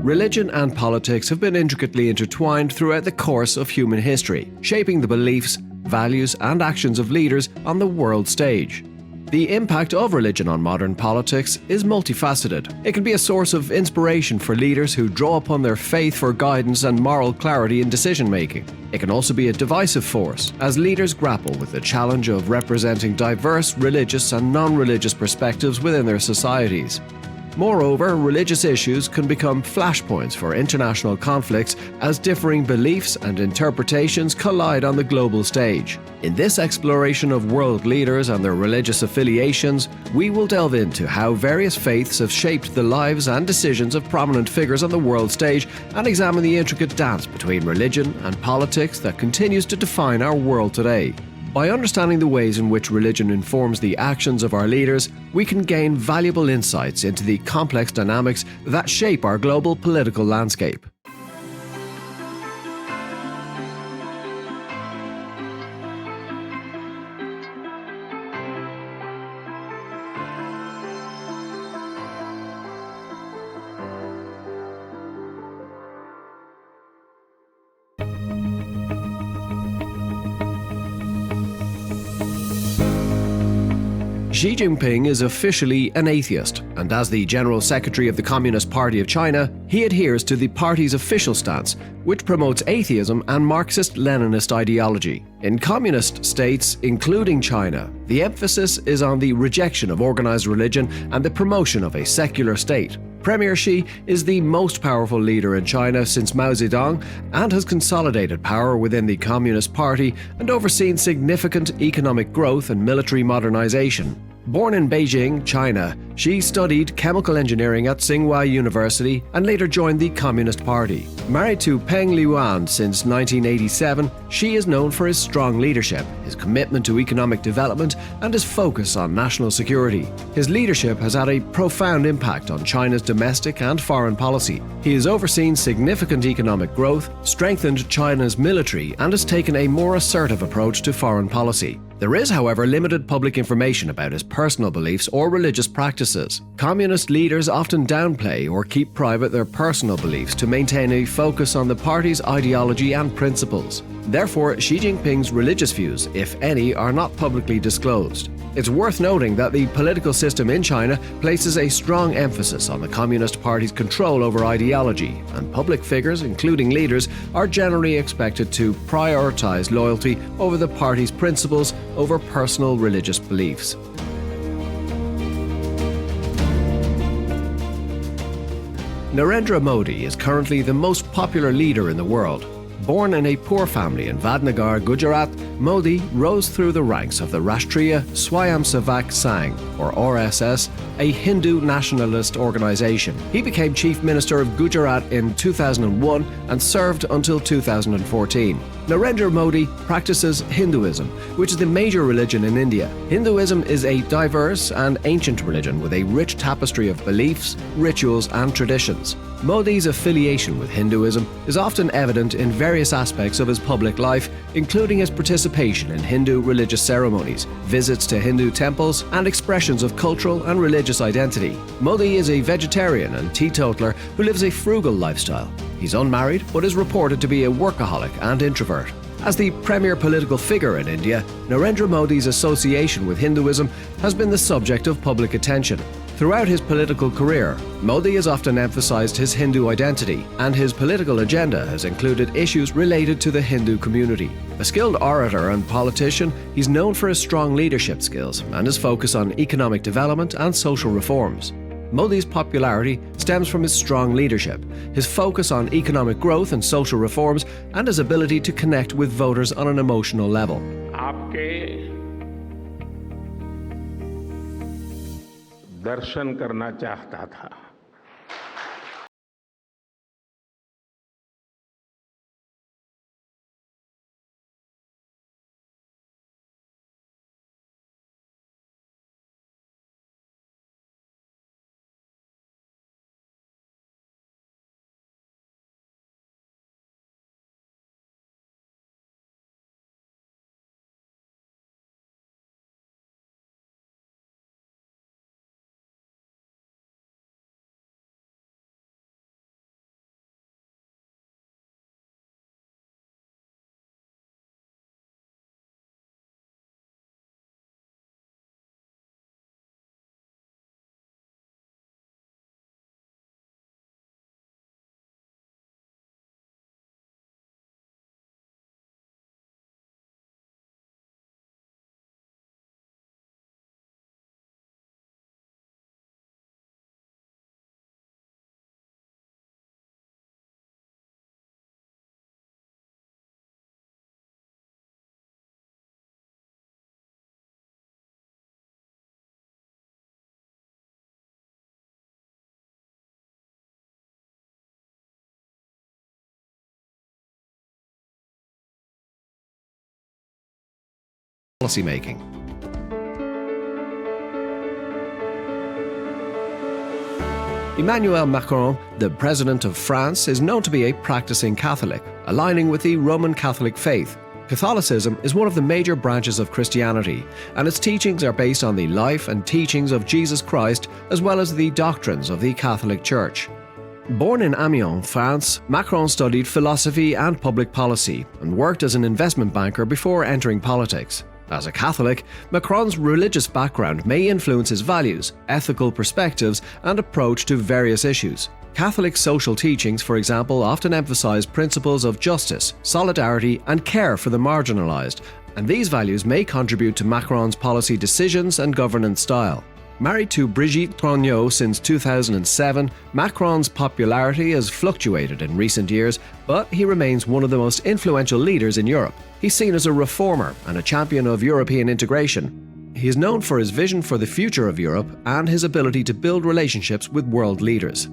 Religion and politics have been intricately intertwined throughout the course of human history, shaping the beliefs, values, and actions of leaders on the world stage. The impact of religion on modern politics is multifaceted. It can be a source of inspiration for leaders who draw upon their faith for guidance and moral clarity in decision-making. It can also be a divisive force, as leaders grapple with the challenge of representing diverse religious and non-religious perspectives within their societies. Moreover, religious issues can become flashpoints for international conflicts as differing beliefs and interpretations collide on the global stage. In this exploration of world leaders and their religious affiliations, we will delve into how various faiths have shaped the lives and decisions of prominent figures on the world stage and examine the intricate dance between religion and politics that continues to define our world today. By understanding the ways in which religion informs the actions of our leaders, we can gain valuable insights into the complex dynamics that shape our global political landscape. Xi Jinping is officially an atheist, and as the General Secretary of the Communist Party of China, he adheres to the party's official stance, which promotes atheism and Marxist-Leninist ideology. In communist states, including China, the emphasis is on the rejection of organized religion and the promotion of a secular state. Premier Xi is the most powerful leader in China since Mao Zedong and has consolidated power within the Communist Party and overseen significant economic growth and military modernization. Born in Beijing, China, Xi studied chemical engineering at Tsinghua University and later joined the Communist Party. Married to Peng Liyuan since 1987, Xi is known for his strong leadership, his commitment to economic development, and his focus on national security. His leadership has had a profound impact on China's domestic and foreign policy. He has overseen significant economic growth, strengthened China's military, and has taken a more assertive approach to foreign policy. There is, however, limited public information about his personal beliefs or religious practices. Communist leaders often downplay or keep private their personal beliefs to maintain a focus on the party's ideology and principles. Therefore, Xi Jinping's religious views, if any, are not publicly disclosed. It's worth noting that the political system in China places a strong emphasis on the Communist Party's control over ideology, and public figures, including leaders, are generally expected to prioritize loyalty over the party's principles over personal religious beliefs. Narendra Modi is currently the most popular leader in the world. Born in a poor family in Vadnagar, Gujarat, Modi rose through the ranks of the Rashtriya Swayamsevak Sangh, or RSS, a Hindu nationalist organization. He became Chief Minister of Gujarat in 2001 and served until 2014. Narendra Modi practices Hinduism, which is the major religion in India. Hinduism is a diverse and ancient religion with a rich tapestry of beliefs, rituals, and traditions. Modi's affiliation with Hinduism is often evident in various aspects of his public life, including his participation in Hindu religious ceremonies, visits to Hindu temples, and expressions of cultural and religious identity. Modi is a vegetarian and teetotaler who lives a frugal lifestyle. He's unmarried, but is reported to be a workaholic and introvert. As the premier political figure in India, Narendra Modi's association with Hinduism has been the subject of public attention. Throughout his political career, Modi has often emphasized his Hindu identity, and his political agenda has included issues related to the Hindu community. A skilled orator and politician, he's known for his strong leadership skills and his focus on economic development and social reforms. Modi's popularity stems from his strong leadership, his focus on economic growth and social reforms, and his ability to connect with voters on an emotional level. आपके दर्शन करना चाहता था। policymaking. Emmanuel Macron, the President of France, is known to be a practicing Catholic, aligning with the Roman Catholic faith. Catholicism is one of the major branches of Christianity, and its teachings are based on the life and teachings of Jesus Christ, as well as the doctrines of the Catholic Church. Born in Amiens, France, Macron studied philosophy and public policy and worked as an investment banker before entering politics. As a Catholic, Macron's religious background may influence his values, ethical perspectives, and approach to various issues. Catholic social teachings, for example, often emphasize principles of justice, solidarity, and care for the marginalized, and these values may contribute to Macron's policy decisions and governance style. Married to Brigitte Trogneux since 2007, Macron's popularity has fluctuated in recent years, but he remains one of the most influential leaders in Europe. He's seen as a reformer and a champion of European integration. He is known for his vision for the future of Europe and his ability to build relationships with world leaders.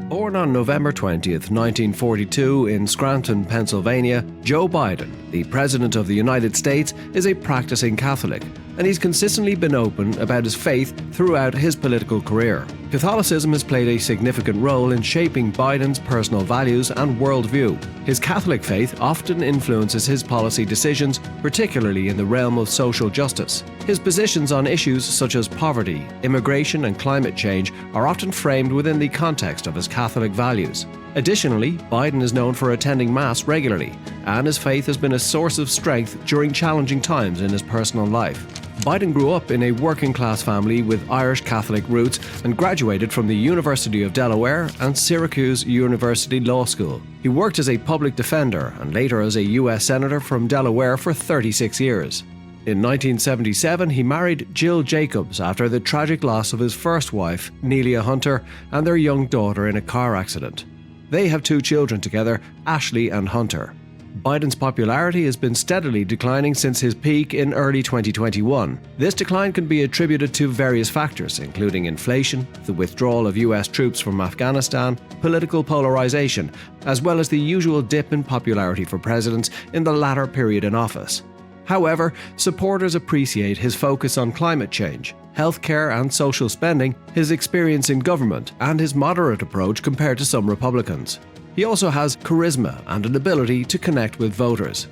Born on November 20th, 1942 in Scranton, Pennsylvania, Joe Biden, the President of the United States, is a practicing Catholic, and he's consistently been open about his faith throughout his political career. Catholicism has played a significant role in shaping Biden's personal values and worldview. His Catholic faith often influences his policy decisions, particularly in the realm of social justice. His positions on issues such as poverty, immigration, and climate change are often framed within the context of his Catholic values. Additionally, Biden is known for attending Mass regularly, and his faith has been a source of strength during challenging times in his personal life. Biden grew up in a working-class family with Irish Catholic roots and graduated from the University of Delaware and Syracuse University Law School. He worked as a public defender and later as a U.S. Senator from Delaware for 36 years. In 1977, he married Jill Jacobs after the tragic loss of his first wife, Nelia Hunter, and their young daughter in a car accident. They have 2 children together, Ashley and Hunter. Biden's popularity has been steadily declining since his peak in early 2021. This decline can be attributed to various factors, including inflation, the withdrawal of US troops from Afghanistan, political polarization, as well as the usual dip in popularity for presidents in the latter period in office. However, supporters appreciate his focus on climate change, healthcare and social spending, his experience in government, and his moderate approach compared to some Republicans. He also has charisma and an ability to connect with voters.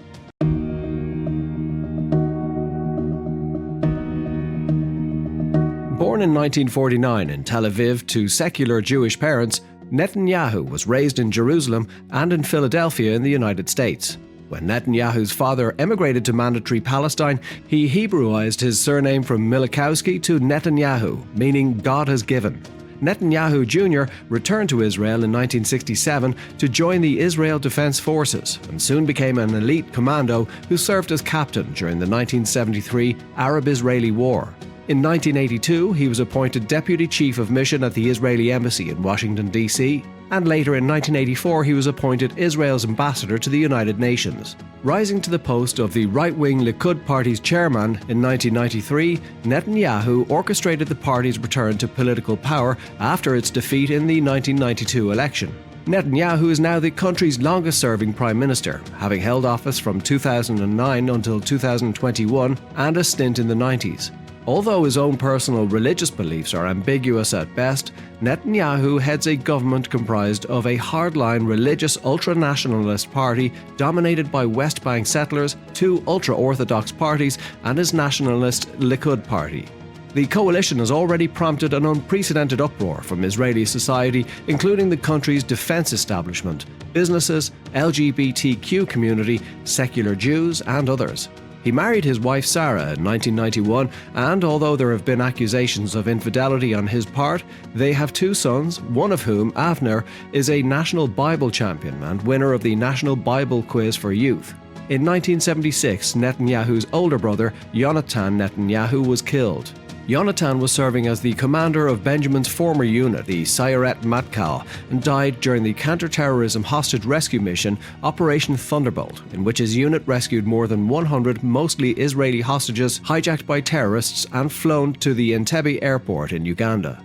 Born in 1949 in Tel Aviv to secular Jewish parents, Netanyahu was raised in Jerusalem and in Philadelphia in the United States. When Netanyahu's father emigrated to mandatory Palestine, he Hebraized his surname from Milikowski to Netanyahu, meaning God has given. Netanyahu Jr. returned to Israel in 1967 to join the Israel Defense Forces and soon became an elite commando who served as captain during the 1973 Arab-Israeli War. In 1982, he was appointed Deputy Chief of Mission at the Israeli Embassy in Washington, D.C., and later in 1984 he was appointed Israel's ambassador to the United Nations. Rising to the post of the right-wing Likud party's chairman in 1993, Netanyahu orchestrated the party's return to political power after its defeat in the 1992 election. Netanyahu is now the country's longest-serving prime minister, having held office from 2009 until 2021 and a stint in the 90s. Although his own personal religious beliefs are ambiguous at best, Netanyahu heads a government comprised of a hardline religious ultra-nationalist party dominated by West Bank settlers, 2 ultra-Orthodox parties, and his nationalist Likud party. The coalition has already prompted an unprecedented uproar from Israeli society, including the country's defense establishment, businesses, LGBTQ community, secular Jews, and others. He married his wife Sarah in 1991, and although there have been accusations of infidelity on his part, they have 2 sons, one of whom, Avner, is a National Bible Champion and winner of the National Bible Quiz for Youth. In 1976, Netanyahu's older brother, Yonatan Netanyahu, was killed. Yonatan was serving as the commander of Benjamin's former unit, the Sayeret Matkal, and died during the counter-terrorism hostage rescue mission Operation Thunderbolt, in which his unit rescued more than 100 mostly Israeli hostages hijacked by terrorists and flown to the Entebbe airport in Uganda.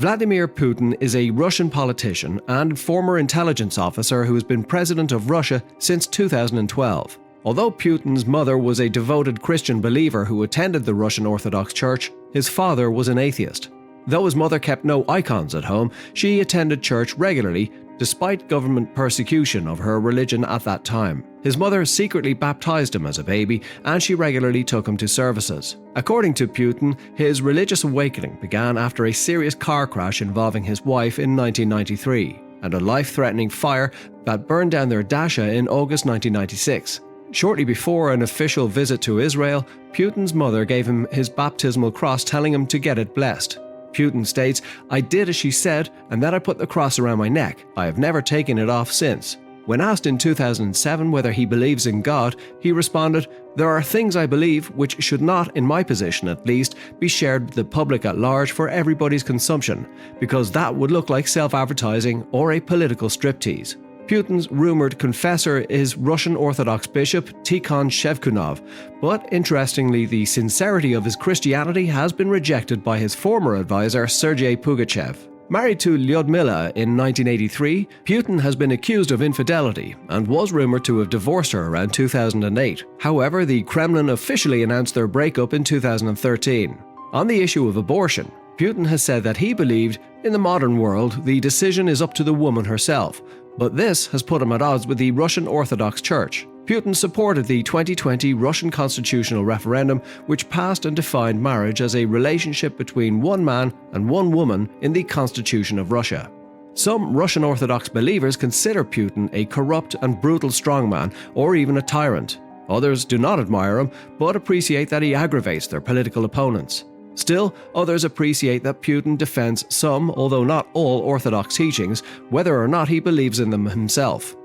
Vladimir Putin is a Russian politician and former intelligence officer who has been president of Russia since 2012. Although Putin's mother was a devoted Christian believer who attended the Russian Orthodox Church, his father was an atheist. Though his mother kept no icons at home, she attended church regularly, despite government persecution of her religion at that time. His mother secretly baptized him as a baby, and she regularly took him to services. According to Putin, his religious awakening began after a serious car crash involving his wife in 1993, and a life-threatening fire that burned down their dacha in August 1996. Shortly before an official visit to Israel, Putin's mother gave him his baptismal cross, telling him to get it blessed. Putin states, "I did as she said, and then I put the cross around my neck. I have never taken it off since." When asked in 2007 whether he believes in God, he responded, "There are things I believe which should not, in my position at least, be shared with the public at large for everybody's consumption, because that would look like self-advertising or a political striptease." Putin's rumored confessor is Russian Orthodox Bishop Tikhon Shevkunov, but interestingly, the sincerity of his Christianity has been rejected by his former advisor Sergei Pugachev. Married to Lyudmila in 1983, Putin has been accused of infidelity and was rumored to have divorced her around 2008. However, the Kremlin officially announced their breakup in 2013. On the issue of abortion, Putin has said that he believed, in the modern world, the decision is up to the woman herself, but this has put him at odds with the Russian Orthodox Church. Putin supported the 2020 Russian constitutional referendum, which passed and defined marriage as a relationship between one man and one woman in the Constitution of Russia. Some Russian Orthodox believers consider Putin a corrupt and brutal strongman, or even a tyrant. Others do not admire him, but appreciate that he aggravates their political opponents. Still, others appreciate that Putin defends some, although not all, Orthodox teachings, whether or not he believes in them himself.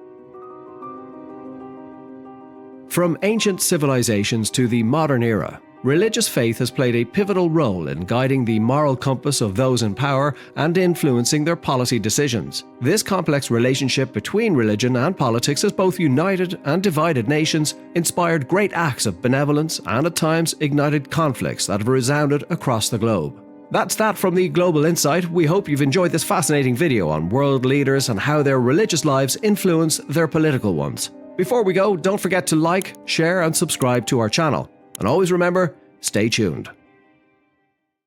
From ancient civilizations to the modern era, religious faith has played a pivotal role in guiding the moral compass of those in power and influencing their policy decisions. This complex relationship between religion and politics has both united and divided nations, inspired great acts of benevolence, and at times ignited conflicts that have resounded across the globe. That's that from the Global Insight. We hope you've enjoyed this fascinating video on world leaders and how their religious lives influence their political ones. Before we go, don't forget to like, share, and subscribe to our channel. And always remember, stay tuned.